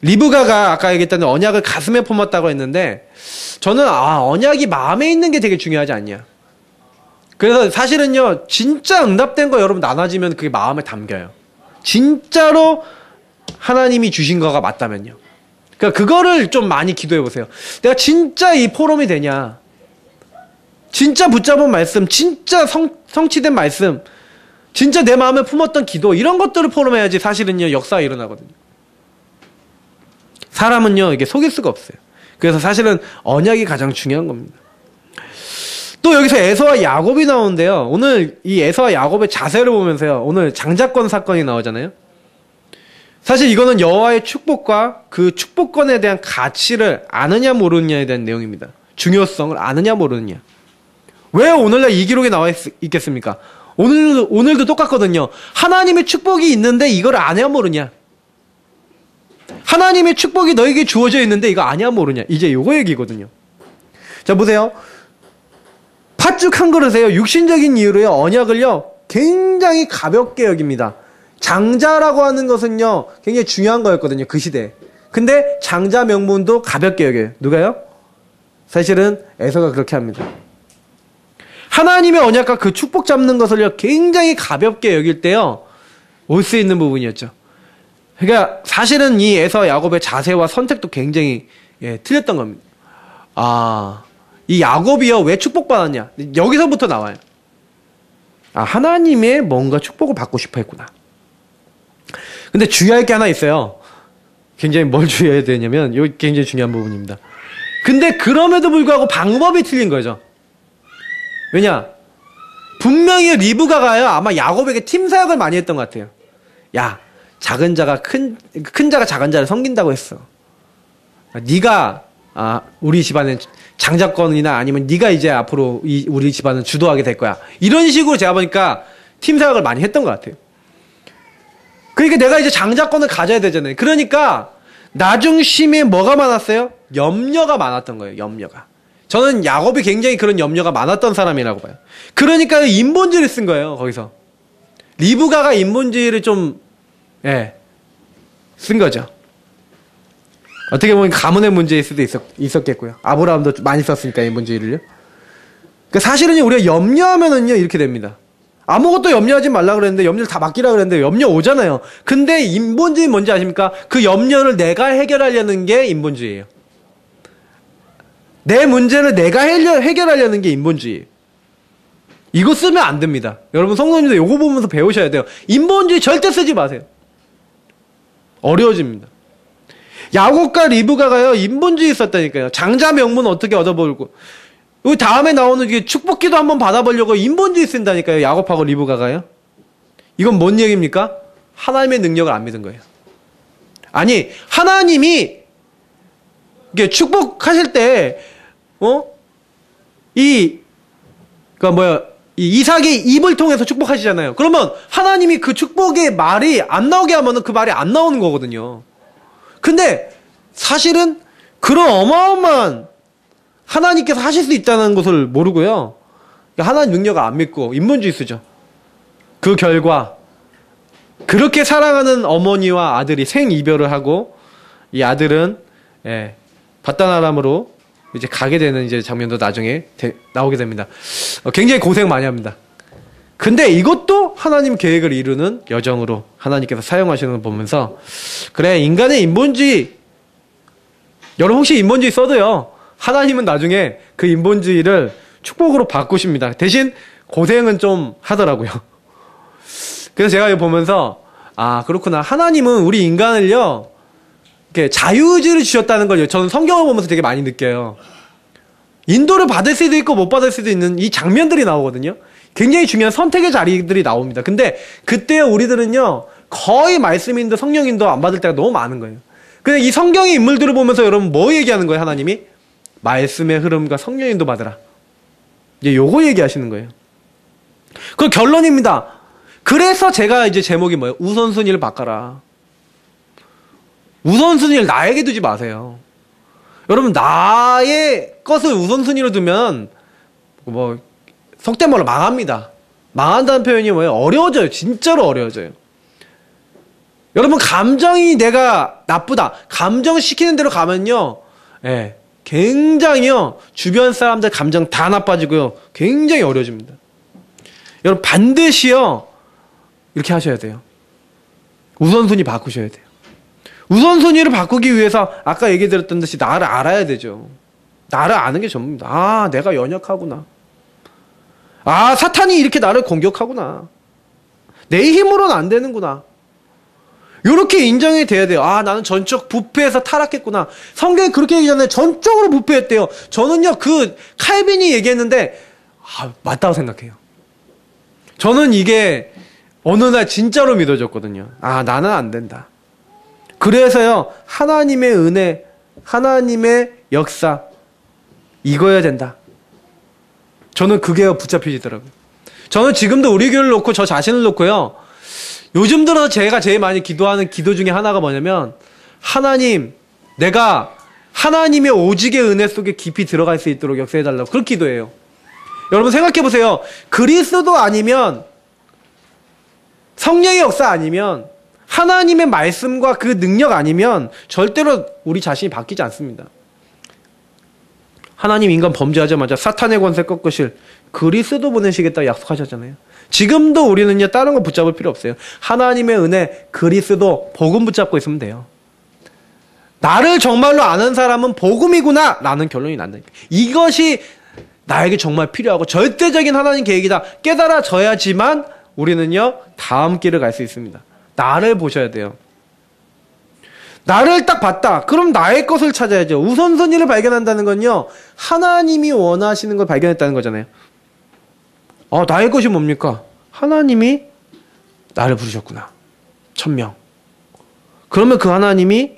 리브가가 아까 얘기했던 언약을 가슴에 품었다고 했는데 저는 언약이 마음에 있는 게 되게 중요하지 않냐. 그래서 사실은요 진짜 응답된 거 여러분 나눠지면 그게 마음에 담겨요. 진짜로 하나님이 주신 거가 맞다면요. 그러니까 그거를 좀 많이 기도해 보세요. 내가 진짜 이 포럼이 되냐, 진짜 붙잡은 말씀, 진짜 성취된 말씀, 진짜 내 마음에 품었던 기도, 이런 것들을 포럼해야지 사실은요 역사가 일어나거든요. 사람은요 이게 속일 수가 없어요. 그래서 사실은 언약이 가장 중요한 겁니다. 또 여기서 에서와 야곱이 나오는데요. 오늘 이 에서와 야곱의 자세를 보면서요, 오늘 장자권 사건이 나오잖아요. 사실 이거는 여호와의 축복과 그 축복권에 대한 가치를 아느냐 모르느냐에 대한 내용입니다. 중요성을 아느냐 모르느냐. 왜 오늘날 이 기록에 나와 있겠습니까? 오늘도 똑같거든요. 하나님의 축복이 있는데 이걸 아냐 모르냐. 하나님의 축복이 너에게 주어져 있는데 이거 아냐 모르냐. 이제 요거 얘기거든요. 자 보세요. 팥죽 한 그릇에요, 육신적인 이유로요 언약을요 굉장히 가볍게 여깁니다. 장자라고 하는 것은요 굉장히 중요한 거였거든요 그 시대에. 근데 장자 명분도 가볍게 여겨요. 누가요? 사실은 에서가 그렇게 합니다. 하나님의 언약과 그 축복 잡는 것을요 굉장히 가볍게 여길 때요 올 수 있는 부분이었죠. 그러니까 사실은 이 에서 야곱의 자세와 선택도 굉장히 틀렸던 겁니다. 이 야곱이요 왜 축복받았냐, 여기서부터 나와요. 하나님의 뭔가 축복을 받고 싶어 했구나. 근데 주의할 게 하나 있어요. 굉장히 뭘 주의해야 되냐면 이거 굉장히 중요한 부분입니다. 근데 그럼에도 불구하고 방법이 틀린 거죠. 왜냐, 분명히 리브가가요 아마 야곱에게 팀 사역을 많이 했던 것 같아요. 야, 작은 자가 큰 자가 작은 자를 섬긴다고 했어. 네가 우리 집안의 장자권이나 아니면 네가 이제 앞으로 우리 집안은 주도하게 될 거야. 이런 식으로 제가 보니까 팀 사역을 많이 했던 것 같아요. 그러니까 내가 이제 장자권을 가져야 되잖아요. 그러니까 나중심에 뭐가 많았어요? 염려가 많았던 거예요. 염려가. 저는 야곱이 굉장히 그런 염려가 많았던 사람이라고 봐요. 그러니까 인본주의를 쓴 거예요. 거기서 리브가가 인본주의를 좀 쓴 거죠. 어떻게 보면 가문의 문제일 수도 있었겠고요. 아브라함도 많이 썼으니까 인본주의를요. 그러니까 사실은 우리가 염려하면은요 이렇게 됩니다. 아무것도 염려하지 말라 그랬는데 염려를 다 맡기라 그랬는데 염려 오잖아요. 근데 인본주의 뭔지 아십니까? 그 염려를 내가 해결하려는 게 인본주의예요. 내 문제를 내가 해결하려는 게 인본주의예요. 이거 쓰면 안 됩니다. 여러분 성도님들 이거 보면서 배우셔야 돼요. 인본주의 절대 쓰지 마세요. 어려워집니다. 야곱과 리브가가요 인본주의 썼다니까요. 장자 명분 어떻게 얻어보고, 여기 다음에 나오는 게 축복기도 한번 받아보려고 인본주의 쓴다니까요. 야곱하고 리브가가요. 이건 뭔 얘기입니까? 하나님의 능력을 안 믿은 거예요. 아니 하나님이 이게 축복하실 때 이 이삭의 입을 통해서 축복하시잖아요. 그러면 하나님이 그 축복의 말이 안 나오게 하면은 그 말이 안 나오는 거거든요. 근데 사실은 그런 어마어마한 하나님께서 하실 수 있다는 것을 모르고요, 하나님 능력을 안 믿고 인본주의 쓰죠. 그 결과 그렇게 사랑하는 어머니와 아들이 생이별을 하고 이 아들은 바다나람으로 이제 가게 되는 이제 장면도 나중에 나오게 됩니다. 굉장히 고생 많이 합니다. 근데 이것도 하나님 계획을 이루는 여정으로 하나님께서 사용하시는 걸 보면서, 그래, 인간의 인본주의, 여러분 혹시 인본주의 써도요 하나님은 나중에 그 인본주의를 축복으로 바꾸십니다. 대신 고생은 좀 하더라고요. 그래서 제가 이거 보면서 그렇구나, 하나님은 우리 인간을요 이렇게 자유의지를 주셨다는 걸 저는 성경을 보면서 되게 많이 느껴요. 인도를 받을 수도 있고 못 받을 수도 있는 이 장면들이 나오거든요. 굉장히 중요한 선택의 자리들이 나옵니다. 근데 그때 우리들은요 거의 말씀인도 성령인도 안 받을 때가 너무 많은 거예요. 근데 이 성경의 인물들을 보면서 여러분 뭐 얘기하는 거예요? 하나님이 말씀의 흐름과 성령인도 받으라, 이제 요거 얘기하시는 거예요. 그 결론입니다. 그래서 제가 이제 제목이 뭐예요? 우선순위를 바꿔라. 우선순위를 나에게 두지 마세요. 여러분 나의 것을 우선순위로 두면 속된 말로 망합니다. 망한다는 표현이 뭐예요? 어려워져요. 진짜로 어려워져요. 여러분, 감정이 내가 나쁘다, 감정 시키는 대로 가면요, 예, 굉장히요, 주변 사람들 감정 다 나빠지고요, 굉장히 어려워집니다. 여러분, 반드시요, 이렇게 하셔야 돼요. 우선순위 바꾸셔야 돼요. 우선순위를 바꾸기 위해서 아까 얘기 드렸던 듯이 나를 알아야 되죠. 나를 아는 게 전부입니다. 아, 내가 연약하구나. 아, 사탄이 이렇게 나를 공격하구나. 내 힘으로는 안 되는구나. 이렇게 인정이 돼야 돼요. 아, 나는 전적 부패해서 타락했구나. 성경이 그렇게 얘기하잖아요. 전적으로 부패했대요. 저는요, 칼빈이 얘기했는데, 아, 맞다고 생각해요. 저는 이게 어느 날 진짜로 믿어졌거든요. 아, 나는 안 된다. 그래서요, 하나님의 은혜, 하나님의 역사, 이거여야 된다. 저는 그게 붙잡히시더라고요. 저는 지금도 우리 교회를 놓고 저 자신을 놓고요, 요즘 들어서 제가 제일 많이 기도하는 기도 중에 하나가 뭐냐면, 하나님, 내가 하나님의 오직의 은혜 속에 깊이 들어갈 수 있도록 역사해달라고, 그렇게 기도해요. 여러분 생각해보세요. 그리스도 아니면, 성령의 역사 아니면, 하나님의 말씀과 그 능력 아니면 절대로 우리 자신이 바뀌지 않습니다. 하나님 인간 범죄하자마자 사탄의 권세 꺾으실 그리스도 보내시겠다고 약속하셨잖아요. 지금도 우리는요, 다른 거 붙잡을 필요 없어요. 하나님의 은혜, 그리스도, 복음 붙잡고 있으면 돼요. 나를 정말로 아는 사람은 복음이구나 라는 결론이 난다. 이것이 나에게 정말 필요하고 절대적인 하나님 계획이다 깨달아져야지만 우리는요, 다음 길을 갈 수 있습니다. 나를 보셔야 돼요. 나를 딱 봤다. 그럼 나의 것을 찾아야죠. 우선순위를 발견한다는 건요, 하나님이 원하시는 걸 발견했다는 거잖아요. 나의 것이 뭡니까? 하나님이 나를 부르셨구나. 1000명. 그러면 그 하나님이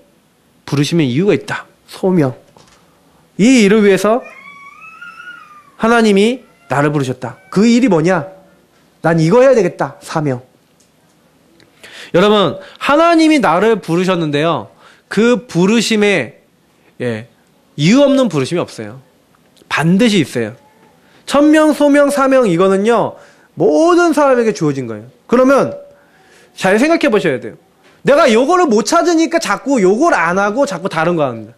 부르시면 이유가 있다. 소명. 이 일을 위해서 하나님이 나를 부르셨다. 그 일이 뭐냐? 난 이거 해야 되겠다. 사명. 여러분, 하나님이 나를 부르셨는데요, 그 부르심에 이유 없는 부르심이 없어요. 반드시 있어요. 1000명, 소명, 사명, 이거는요, 모든 사람에게 주어진 거예요. 그러면 잘 생각해 보셔야 돼요. 내가 요거를 못 찾으니까 자꾸 요걸 안 하고 자꾸 다른 거 합니다.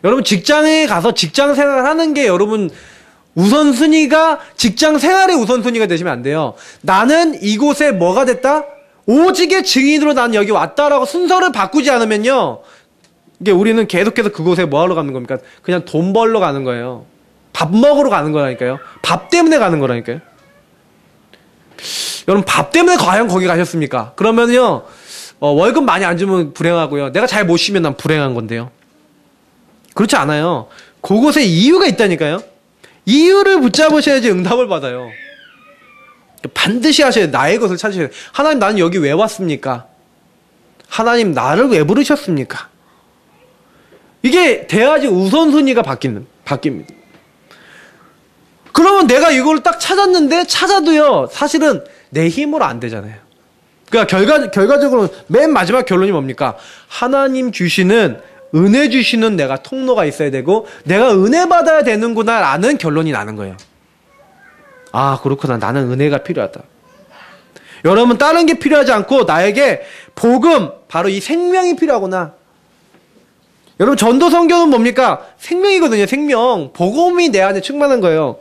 여러분, 직장에 가서 직장 생활을 하는 게 여러분 우선순위가, 직장 생활의 우선순위가 되시면 안 돼요. 나는 이곳에 뭐가 됐다? 오직의 증인으로 난 여기 왔다라고 순서를 바꾸지 않으면요, 이게 우리는 계속해서 그곳에 뭐 하러 가는 겁니까? 그냥 돈 벌러 가는 거예요. 밥 먹으러 가는 거라니까요. 밥 때문에 가는 거라니까요. 여러분, 밥 때문에 과연 거기 가셨습니까? 그러면요, 월급 많이 안 주면 불행하고요, 내가 잘 못 쉬면 난 불행한 건데요. 그렇지 않아요. 그곳에 이유가 있다니까요. 이유를 붙잡으셔야지 응답을 받아요. 반드시 하셔야 돼요. 나의 것을 찾으셔야 돼요. 하나님, 나는 여기 왜 왔습니까? 하나님, 나를 왜 부르셨습니까? 이게 돼야지 우선순위가 바뀝니다. 그러면 내가 이걸 딱 찾았는데, 찾아도요, 사실은 내 힘으로 안 되잖아요. 그러니까 결과적으로 맨 마지막 결론이 뭡니까? 하나님 주시는, 은혜 주시는 내가 통로가 있어야 되고, 내가 은혜 받아야 되는구나 라는 결론이 나는 거예요. 아, 그렇구나. 나는 은혜가 필요하다. 여러분, 다른 게 필요하지 않고 나에게 복음, 바로 이 생명이 필요하구나. 여러분, 전도 성경은 뭡니까? 생명이거든요. 생명. 복음이 내 안에 충만한 거예요.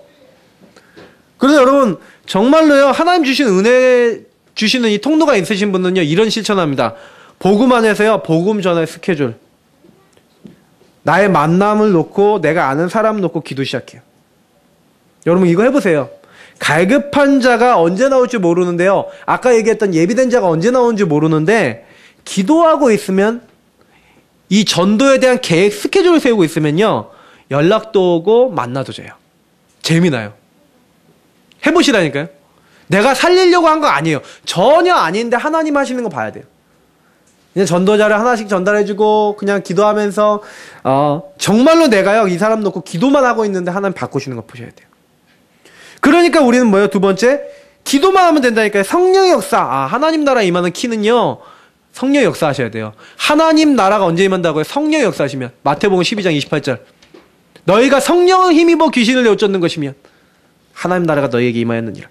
그래서 여러분, 정말로요, 하나님 주신 은혜 주시는 이 통로가 있으신 분은요, 이런 실천합니다. 복음 안에서요, 복음 전할 스케줄. 나의 만남을 놓고, 내가 아는 사람 놓고 기도 시작해요. 여러분, 이거 해보세요. 갈급한 자가 언제 나올지 모르는데요, 아까 얘기했던 예비된 자가 언제 나오는지 모르는데, 기도하고 있으면, 이 전도에 대한 계획, 스케줄을 세우고 있으면요, 연락도 오고 만나도 줘요. 재미나요. 해보시라니까요. 내가 살리려고 한 거 아니에요. 전혀 아닌데 하나님 하시는 거 봐야 돼요. 그냥 전도자를 하나씩 전달해주고 그냥 기도하면서 정말로 내가요, 이 사람 놓고 기도만 하고 있는데 하나님 바꾸시는 거 보셔야 돼요. 그러니까 우리는 뭐예요? 두 번째, 기도만 하면 된다니까요. 성령의 역사. 하나님 나라 임하는 키는요, 성령의 역사 하셔야 돼요. 하나님 나라가 언제 임한다고요? 성령의 역사 하시면. 마태복음 12장 28절. 너희가 성령을 힘입어 귀신을 내어쫓는 것이면 하나님 나라가 너희에게 임하였느니라.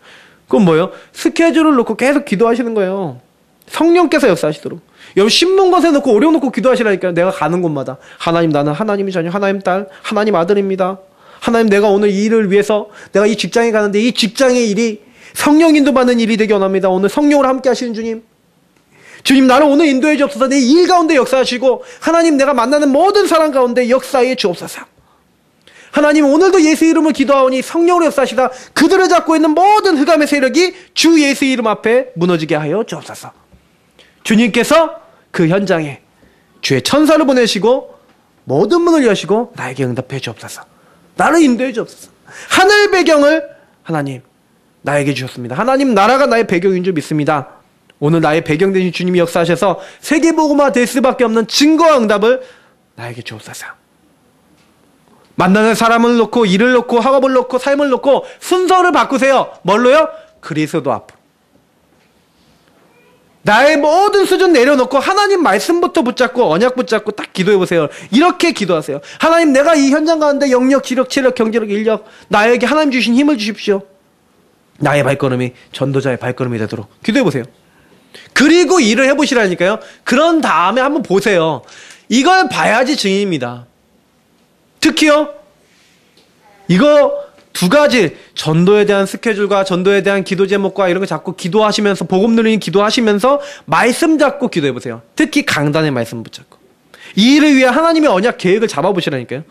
그건 뭐예요? 스케줄을 놓고 계속 기도하시는 거예요. 성령께서 역사하시도록. 여러분 신문것에 놓고 오려놓고 기도하시라니까요. 내가 가는 곳마다 하나님, 나는 하나님의 자녀, 하나님 딸, 하나님 아들입니다. 하나님, 내가 오늘 이 일을 위해서 내가 이 직장에 가는데 이 직장의 일이 성령 인도받는 일이 되기 원합니다. 오늘 성령으로 함께 하시는 주님, 주님, 나를 오늘 인도해 주옵소서. 내 일 가운데 역사하시고 하나님, 내가 만나는 모든 사람 가운데 역사해 주옵소서. 하나님, 오늘도 예수 이름을 기도하오니 성령으로 역사하시다 그들을 잡고 있는 모든 흑암의 세력이 주 예수 이름 앞에 무너지게 하여 주옵소서. 주님께서 그 현장에 주의 천사를 보내시고 모든 문을 여시고 나에게 응답해 주옵소서. 나를 인도해 주옵소서. 하늘 배경을 하나님 나에게 주셨습니다. 하나님, 나라가 나의 배경인 줄 믿습니다. 오늘 나의 배경 되신 주님이 역사하셔서 세계복음화 될 수밖에 없는 증거와 응답을 나에게 주옵소서. 만나는 사람을 놓고 일을 놓고 학업을 놓고 삶을 놓고 순서를 바꾸세요. 뭘로요? 그리스도 앞으로. 나의 모든 수준 내려놓고 하나님 말씀부터 붙잡고 언약 붙잡고 딱 기도해보세요. 이렇게 기도하세요. 하나님, 내가 이 현장 가운데 영역, 지력, 체력, 경제력, 인력, 나에게 하나님 주신 힘을 주십시오. 나의 발걸음이 전도자의 발걸음이 되도록 기도해보세요. 그리고 일을 해보시라니까요. 그런 다음에 한번 보세요. 이걸 봐야지 증인입니다. 특히요, 이거 두 가지, 전도에 대한 스케줄과 전도에 대한 기도 제목과 이런 거 잡고 기도하시면서, 복음 누리는 기도하시면서 말씀 잡고 기도해보세요. 특히 강단의 말씀 붙잡고. 이 일을 위해 하나님의 언약 계획을 잡아보시라니까요.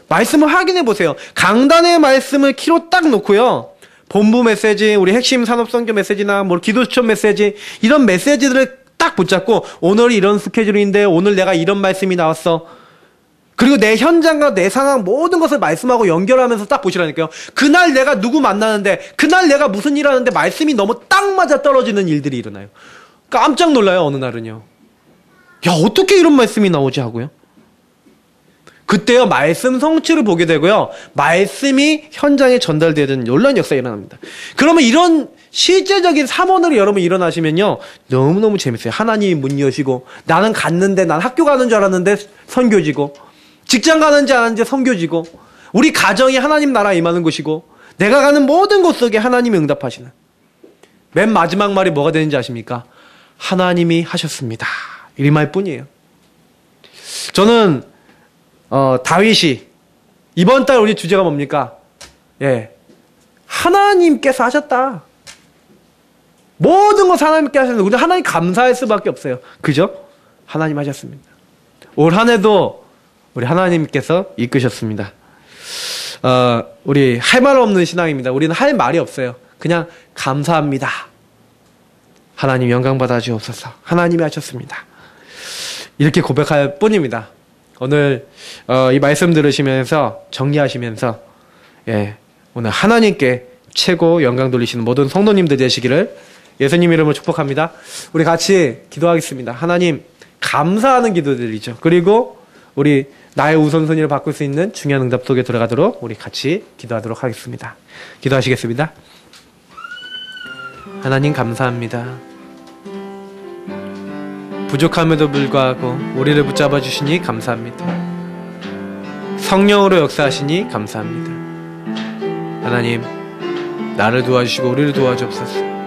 말씀을 확인해보세요. 강단의 말씀을 키로 딱 놓고요, 본부 메시지, 우리 핵심 산업선교 메시지나 뭐 기도 추천 메시지, 이런 메시지들을 딱 붙잡고 오늘 이런 스케줄인데 오늘 내가 이런 말씀이 나왔어. 그리고 내 현장과 내 상황 모든 것을 말씀하고 연결하면서 딱 보시라니까요. 그날 내가 누구 만나는데, 그날 내가 무슨 일 하는데 말씀이 너무 딱 맞아 떨어지는 일들이 일어나요. 깜짝 놀라요. 어느 날은요. 야, 어떻게 이런 말씀이 나오지 하고요. 그때요, 말씀 성취를 보게 되고요, 말씀이 현장에 전달되는 놀라운 역사가 일어납니다. 그러면 이런 실제적인 사모들이 여러분 일어나시면요, 너무너무 재밌어요. 하나님이 문 여시고, 나는 갔는데, 난 학교 가는 줄 알았는데 선교지고, 직장 가는지 안 하는지 선교지고, 우리 가정이 하나님 나라 임하는 곳이고, 내가 가는 모든 곳 속에 하나님이 응답하시는. 맨 마지막 말이 뭐가 되는지 아십니까? 하나님이 하셨습니다. 이 말뿐이에요. 저는 다윗이, 이번 달 우리 주제가 뭡니까? 예, 하나님께서 하셨다. 모든 것 하나님께 하셨는데 우리 하나님 감사할 수밖에 없어요. 그죠? 하나님 하셨습니다. 올 한 해도 우리 하나님께서 이끄셨습니다. 우리 할 말 없는 신앙입니다. 우리는 할 말이 없어요. 그냥 감사합니다. 하나님 영광 받아 주옵소서. 하나님이 하셨습니다. 이렇게 고백할 뿐입니다. 오늘 이 말씀 들으시면서 정리하시면서, 예, 오늘 하나님께 최고 영광 돌리시는 모든 성도님들 되시기를 예수님 이름으로 축복합니다. 우리 같이 기도하겠습니다. 하나님, 감사하는 기도드리죠. 그리고 우리 나의 우선순위를 바꿀 수 있는 중요한 응답 속에 들어가도록 우리 같이 기도하도록 하겠습니다. 기도하시겠습니다. 하나님 감사합니다. 부족함에도 불구하고 우리를 붙잡아 주시니 감사합니다. 성령으로 역사하시니 감사합니다. 하나님, 나를 도와주시고 우리를 도와주옵소서.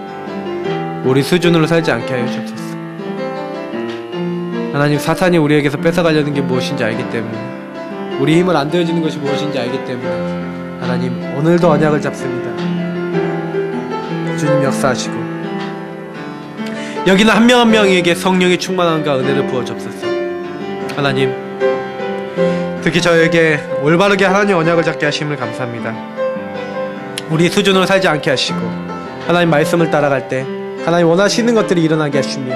우리 수준으로 살지 않게 하여 주옵소서. 하나님, 사탄이 우리에게서 뺏어가려는 게 무엇인지 알기 때문에, 우리 힘을 안 되어지는 것이 무엇인지 알기 때문에, 하나님, 오늘도 언약을 잡습니다. 주님 역사하시고 여기는 한 명 한 명에게 성령의 충만함과 은혜를 부어주옵소서. 하나님, 특히 저에게 올바르게 하나님 언약을 잡게 하심을 감사합니다. 우리 수준으로 살지 않게 하시고 하나님 말씀을 따라갈 때 하나님 원하시는 것들이 일어나게 하시며,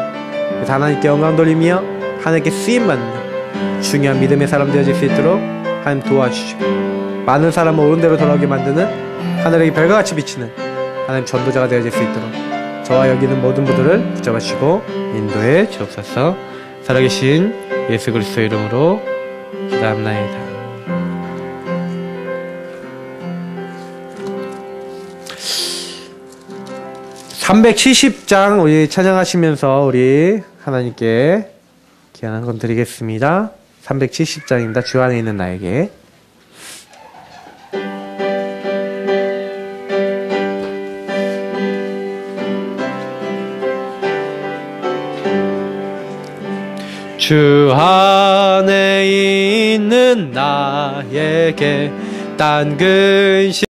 그래서 하나님께 영광 돌리며 하나님께 쓰임받는 중요한 믿음의 사람 되어질 수 있도록 하나님 도와주시고, 많은 사람을 옳은 대로 돌아오게 만드는 하늘의 별과 같이 비치는 하나님 전도자가 되어질 수 있도록 저와 여기 있는 모든 분들을 붙잡아 주시고 인도해 주옵소서. 살아계신 예수 그리스도 이름으로 기도합나이다. 370장 우리 찬양하시면서 우리 하나님께 기한 건 드리겠습니다. 370장입니다. 주 안에 있는 나에게. 주 안에 있는 나에게 딴 근심